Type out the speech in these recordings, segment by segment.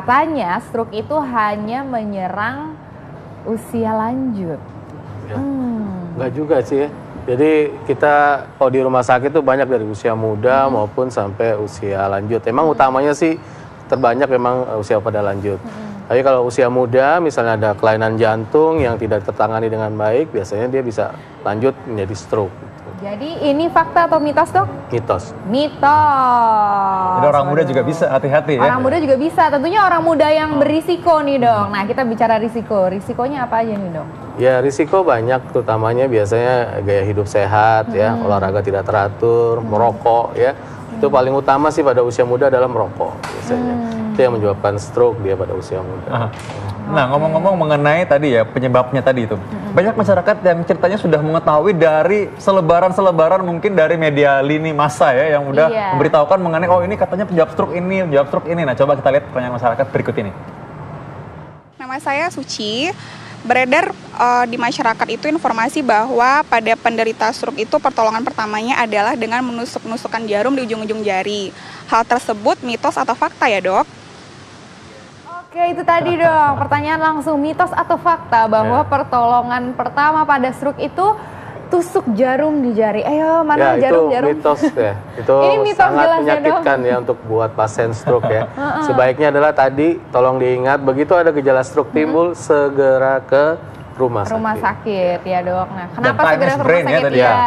katanya stroke itu hanya menyerang usia lanjut. Ya. Enggak juga sih ya. Jadi kita kalau di rumah sakit itu banyak dari usia muda maupun sampai usia lanjut. Emang utamanya sih terbanyak memang usia pada lanjut. Tapi kalau usia muda misalnya ada kelainan jantung yang tidak tertangani dengan baik, biasanya dia bisa lanjut menjadi stroke. Jadi ini fakta atau mitos, Dok? Mitos. Mitos. Jadi orang muda juga bisa, hati-hati ya. Orang muda juga bisa, tentunya orang muda yang berisiko nih, Dok. Nah, kita bicara risiko. Risikonya apa aja nih, Dok? Ya, risiko banyak, terutamanya biasanya gaya hidup sehat ya, olahraga tidak teratur, merokok ya. Itu paling utama sih pada usia muda adalah merokok biasanya. Itu yang menyebabkan stroke dia pada usia muda. Nah, ngomong-ngomong mengenai tadi ya, penyebabnya tadi itu. Banyak masyarakat yang ceritanya sudah mengetahui dari selebaran-selebaran mungkin dari media lini massa ya, yang udah memberitahukan mengenai, oh ini katanya penyebab stroke ini, penyebab stroke ini. Nah, coba kita lihat pertanyaan masyarakat berikut ini. Nama saya Suci. Beredar di masyarakat itu informasi bahwa pada penderita stroke itu pertolongan pertamanya adalah dengan menusuk-nusukkan jarum di ujung-ujung jari. Hal tersebut mitos atau fakta ya, Dok? Oke, itu tadi, Dok. Pertanyaan langsung, mitos atau fakta bahwa pertolongan pertama pada stroke itu tusuk jarum di jari. Ayo, mana jarum-jarum? Itu mitos ya. Itu mitos sangat menyakitkan ya untuk buat pasien stroke ya. Sebaiknya adalah tadi tolong diingat, begitu ada gejala stroke timbul segera ke rumah sakit. Rumah sakit ya, Dok. Nah, kenapa Dan segera ke rumah brain ya sakit? tadi Ya,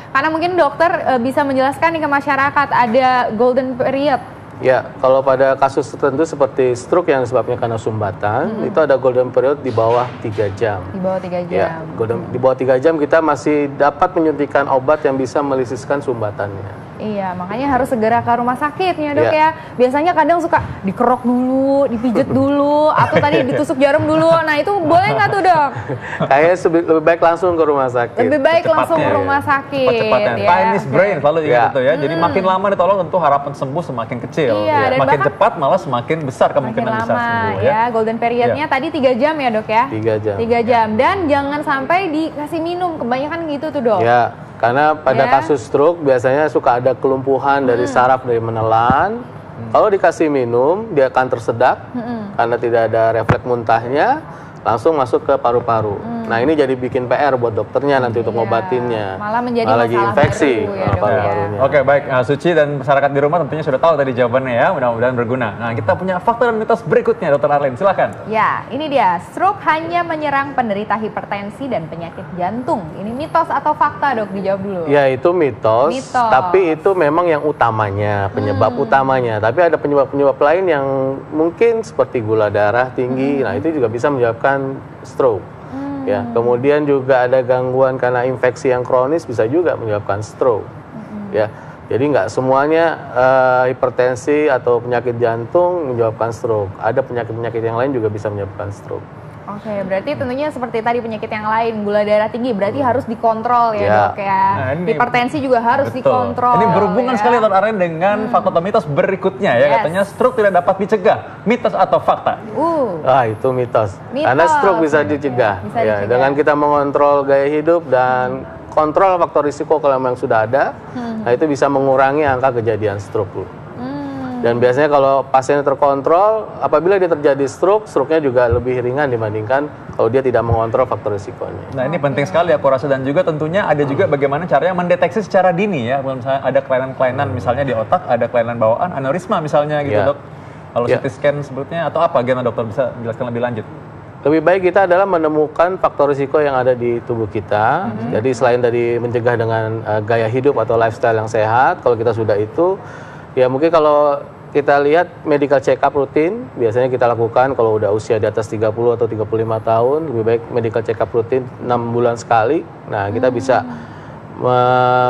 karena mungkin dokter bisa menjelaskan nih ke masyarakat ada golden period. Ya, kalau pada kasus tertentu seperti stroke yang sebabnya karena sumbatan, itu ada golden period di bawah 3 jam. Di bawah 3 jam. Ya, di bawah 3 jam kita masih dapat menyuntikkan obat yang bisa melisiskan sumbatannya. Iya, makanya harus segera ke rumah sakit ya, Dok ya. Biasanya kadang suka dikerok dulu, dipijet dulu, atau tadi ditusuk jarum dulu. Nah, itu boleh nggak tuh, Dok? Kayaknya lebih baik langsung ke rumah sakit. Lebih baik langsung ke rumah sakit. Cepat-cepatnya. Ya. Time is brain, selalu ingat itu ya. Jadi makin lama ditolong tentu harapan sembuh semakin kecil. Iya, dan makin bahkan cepat malah semakin besar kemungkinan bisa sembuh ya. Golden periodnya tadi 3 jam ya, Dok ya? 3 jam. 3 jam. Dan jangan sampai dikasih minum, kebanyakan gitu tuh, Dok. Ya, karena pada kasus stroke biasanya suka ada kelumpuhan dari saraf dari menelan. Kalau dikasih minum, dia akan tersedak karena tidak ada refleks muntahnya, langsung masuk ke paru-paru. Nah, ini jadi bikin PR buat dokternya nanti untuk ngobatinnya. Malah menjadi lagi masalah infeksi baru ya, Dok, paru-parunya. Oke, baik. Suci dan masyarakat di rumah tentunya sudah tahu tadi jawabannya ya. Mudah-mudahan berguna. Nah, kita punya fakta dan mitos berikutnya, Dr. Arlene. Silakan. Ya, ini dia. Stroke hanya menyerang penderita hipertensi dan penyakit jantung. Ini mitos atau fakta, Dok? Dijawab dulu. Ya, itu mitos. Tapi itu memang yang utamanya, penyebab utamanya. Tapi ada penyebab-penyebab lain yang mungkin seperti gula darah tinggi. Nah, itu juga bisa menyebabkan stroke. Ya, kemudian juga ada gangguan karena infeksi yang kronis bisa juga menyebabkan stroke. Ya, jadi nggak semuanya hipertensi atau penyakit jantung menyebabkan stroke. Ada penyakit-penyakit yang lain juga bisa menyebabkan stroke. Oke, berarti tentunya seperti tadi penyakit yang lain, gula darah tinggi, berarti harus dikontrol ya, Dok ya. Nah, hipertensi juga harus dikontrol. Ini berhubungan sekali, Dr. Arlene, dengan fakta atau mitos berikutnya ya. Katanya stroke tidak dapat dicegah. Mitos atau fakta? Itu mitos. Karena stroke bisa dicegah. Bisa ya, dicegah. dengan kita mengontrol gaya hidup dan kontrol faktor risiko kalau memang sudah ada, nah itu bisa mengurangi angka kejadian stroke. Dan biasanya kalau pasien terkontrol, apabila dia terjadi stroke, stroke-nya juga lebih ringan dibandingkan kalau dia tidak mengontrol faktor risikonya. Nah, ini penting sekali aku rasa, dan juga tentunya ada juga bagaimana caranya mendeteksi secara dini ya. Kalau misalnya ada kelainan-kelainan misalnya di otak, ada kelainan bawaan, aneurisma misalnya gitu, Dok. Kalau CT scan sebetulnya atau apa, gimana dokter bisa menjelaskan lebih lanjut? Lebih baik kita adalah menemukan faktor risiko yang ada di tubuh kita. Jadi selain dari mencegah dengan gaya hidup atau lifestyle yang sehat, kalau kita sudah itu, ya mungkin kalau kita lihat medical check up rutin, biasanya kita lakukan kalau udah usia di atas 30 atau 35 tahun, lebih baik medical check up rutin 6 bulan sekali. Nah, kita bisa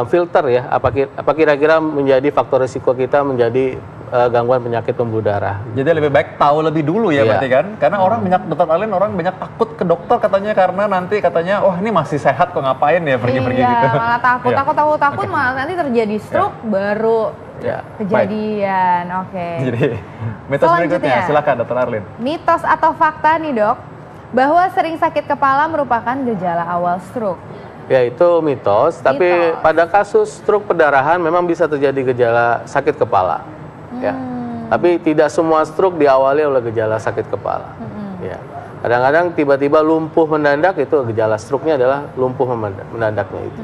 filter ya, apa kira-kira menjadi faktor risiko kita menjadi gangguan penyakit pembuluh darah. Jadi lebih baik tahu lebih dulu ya, berarti kan? Karena orang banyak, Dr. Arlene, orang banyak takut ke dokter katanya karena nanti katanya, oh ini masih sehat kok, ngapain ya pergi-pergi gitu. Malah takut, malah nanti terjadi stroke baru kejadian. Jadi mitos berikutnya, silakan Dr. Arlene. Mitos atau fakta nih, Dok, bahwa sering sakit kepala merupakan gejala awal stroke. Ya, itu mitos, tapi pada kasus stroke perdarahan memang bisa terjadi gejala sakit kepala. Ya. Tapi tidak semua stroke diawali oleh gejala sakit kepala. Ya. Kadang-kadang tiba-tiba lumpuh mendadak, itu gejala stroke-nya adalah lumpuh mendadaknya itu,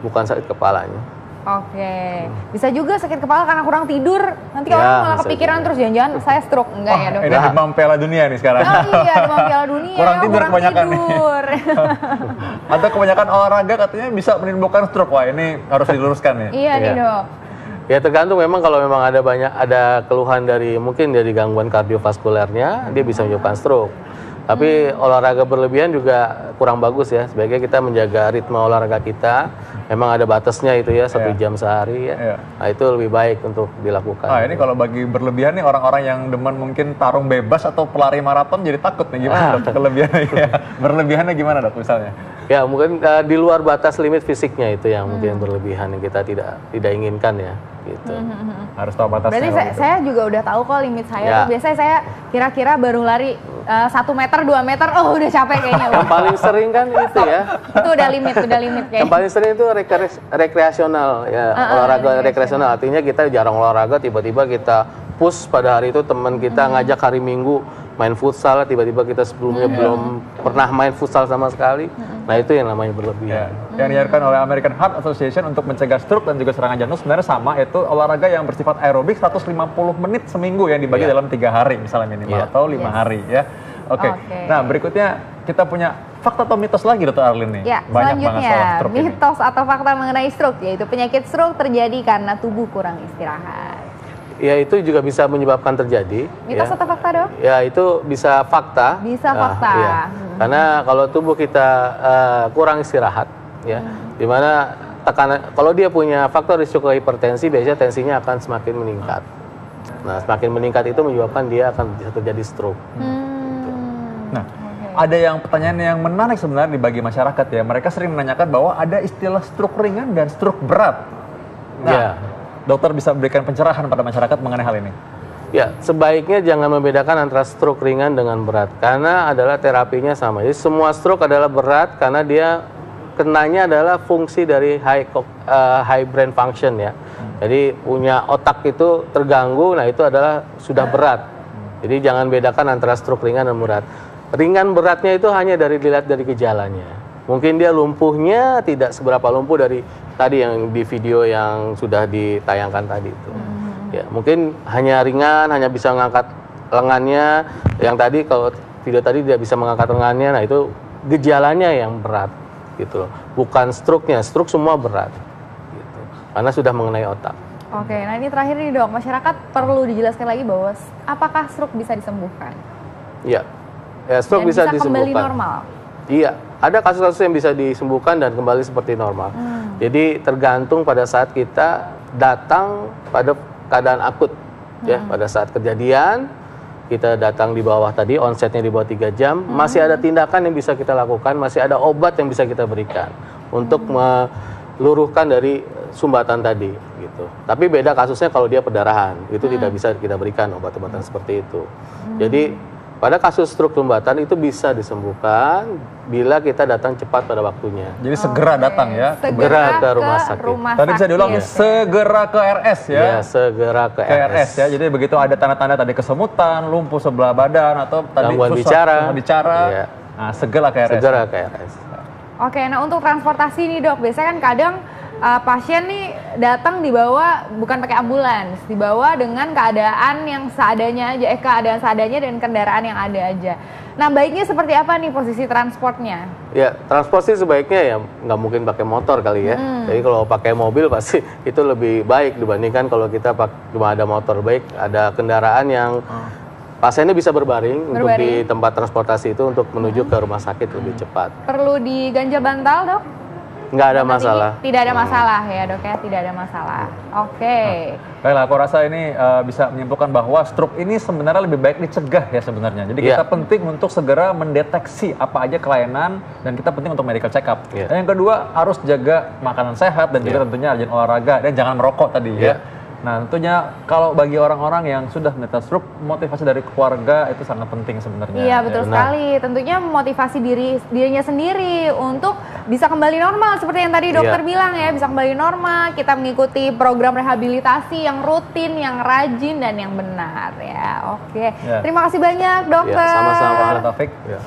bukan sakit kepalanya. Oke, bisa juga sakit kepala karena kurang tidur. Nanti orang malah kepikiran terus jangan-jangan saya stroke. Enggak ya dok? Ini demam Piala Dunia nih sekarang. Oh iya, demam Piala Dunia. Kurang tidur kebanyakan nih. Atau kebanyakan olahraga katanya bisa menimbulkan stroke. Wah ini harus diluruskan nih. Iya nih dok. Ya tergantung memang, kalau memang ada keluhan dari mungkin dari gangguan kardiovaskulernya, dia bisa menyebabkan stroke. Tapi olahraga berlebihan juga kurang bagus ya. Sebaiknya kita menjaga ritme olahraga kita. Memang ada batasnya itu ya, 1 jam sehari ya. Nah itu lebih baik untuk dilakukan. Nah ini kalau bagi berlebihan nih, orang-orang yang demen mungkin tarung bebas atau pelari maraton jadi takut nih, gimana dok kelebihannya? Berlebihannya gimana dok misalnya? Ya mungkin di luar batas limit fisiknya itu yang mungkin berlebihan yang kita tidak inginkan ya. Gitu. Harus tahu batasnya. Berarti saya juga udah tahu kok limit saya. Biasanya saya kira-kira baru lari 1 meter, 2 meter, oh udah capek kayaknya. Yang paling sering kan itu ya. Itu udah limit kayaknya. Yang paling sering itu rekreasional ya, olahraga rekreasional. Artinya kita jarang olahraga, tiba-tiba kita push pada hari itu, teman kita ngajak hari Minggu main futsal, tiba-tiba kita sebelumnya belum pernah main futsal sama sekali. Nah itu yang namanya berlebihan. Yang diajarkan oleh American Heart Association untuk mencegah stroke dan juga serangan jantung sebenarnya sama, yaitu olahraga yang bersifat aerobik 150 menit seminggu yang dibagi dalam 3 hari misalnya minimal atau 5 hari ya. Oke. Nah berikutnya kita punya fakta atau mitos lagi Dr. Arlin nih. Ya, banyak banget soal stroke ini. Mitos atau fakta mengenai stroke, yaitu penyakit stroke terjadi karena tubuh kurang istirahat. Ya itu juga bisa menyebabkan terjadi. Mitos atau fakta dok? Ya itu bisa fakta. Bisa fakta. Ya. Karena kalau tubuh kita kurang istirahat, ya, dimana tekanan, kalau dia punya faktor risiko hipertensi, biasanya tensinya akan semakin meningkat. Nah semakin meningkat itu menyebabkan dia akan bisa terjadi stroke. Nah, ada yang pertanyaan yang menarik sebenarnya bagi masyarakat ya. Mereka sering menanyakan bahwa ada istilah stroke ringan dan stroke berat. Nah, dokter bisa berikan pencerahan pada masyarakat mengenai hal ini? Ya, sebaiknya jangan membedakan antara stroke ringan dengan berat, karena adalah terapinya sama. Jadi semua stroke adalah berat karena dia kenanya adalah fungsi dari high brain function ya. Jadi punya otak itu terganggu, nah itu adalah sudah berat. Jadi jangan bedakan antara stroke ringan dan berat. Ringan beratnya itu hanya dilihat dari gejalanya. Mungkin dia lumpuhnya tidak seberapa lumpuh dari tadi yang di video yang sudah ditayangkan tadi itu. Ya, mungkin hanya ringan, hanya bisa mengangkat lengannya. Yang tadi kalau video tadi tidak bisa mengangkat lengannya, nah itu gejalanya yang berat gitu loh. Bukan stroke-nya, stroke semua berat gitu. Karena sudah mengenai otak. Oke, nah ini terakhir nih dok, masyarakat perlu dijelaskan lagi bahwa apakah stroke bisa disembuhkan? Iya. Ya, stroke bisa disembuhkan. Kembali normal? Iya, ada kasus-kasus yang bisa disembuhkan dan kembali seperti normal. Jadi tergantung pada saat kita datang pada keadaan akut. Ya, pada saat kejadian, kita datang di bawah tadi, onsetnya di bawah 3 jam, masih ada tindakan yang bisa kita lakukan, masih ada obat yang bisa kita berikan untuk meluruhkan dari sumbatan tadi. Gitu. Tapi beda kasusnya kalau dia perdarahan, itu tidak bisa kita berikan obat-obatan seperti itu. Jadi pada kasus stroke sumbatan itu bisa disembuhkan bila kita datang cepat pada waktunya. Jadi segera datang ya. Segera ke rumah sakit. Tadi bisa diulang ya, segera ke RS ya. Ya, segera ke RS ya. Jadi begitu ada tanda-tanda tadi kesemutan, lumpuh sebelah badan atau tadi gangguan bicara. Ya. Nah, segera ke RS. Segera ke RS. Oke, nah untuk transportasi nih dok, biasanya kan kadang pasien nih datang dibawa bukan pakai ambulans, dibawa dengan keadaan yang seadanya aja, keadaan seadanya dan kendaraan yang ada aja. Nah baiknya seperti apa nih posisi transportnya? Ya transportasi sebaiknya ya nggak mungkin pakai motor kali ya. Jadi kalau pakai mobil pasti itu lebih baik dibandingkan kalau kita cuma ada motor. Baik ada kendaraan yang pasiennya bisa berbaring untuk di tempat transportasi itu untuk menuju ke rumah sakit lebih cepat. Perlu diganjal bantal dok? Nggak ada masalah. Tidak ada masalah ya dok ya, tidak ada masalah. Oke. Baiklah, aku rasa ini bisa menyimpulkan bahwa stroke ini sebenarnya lebih baik dicegah ya sebenarnya. Jadi kita penting untuk segera mendeteksi apa aja kelainan dan kita penting untuk medical check up. Dan yang kedua harus jaga makanan sehat dan juga tentunya rajin olahraga dan jangan merokok tadi ya. Nah, tentunya kalau bagi orang-orang yang sudah menderita stroke, motivasi dari keluarga itu sangat penting sebenarnya. Iya, betul sekali. Tentunya memotivasi dirinya sendiri untuk bisa kembali normal seperti yang tadi dokter bilang ya, bisa kembali normal, kita mengikuti program rehabilitasi yang rutin, yang rajin dan yang benar ya. Oke. Terima kasih banyak, dokter. Sama-sama, Taufik. Ya.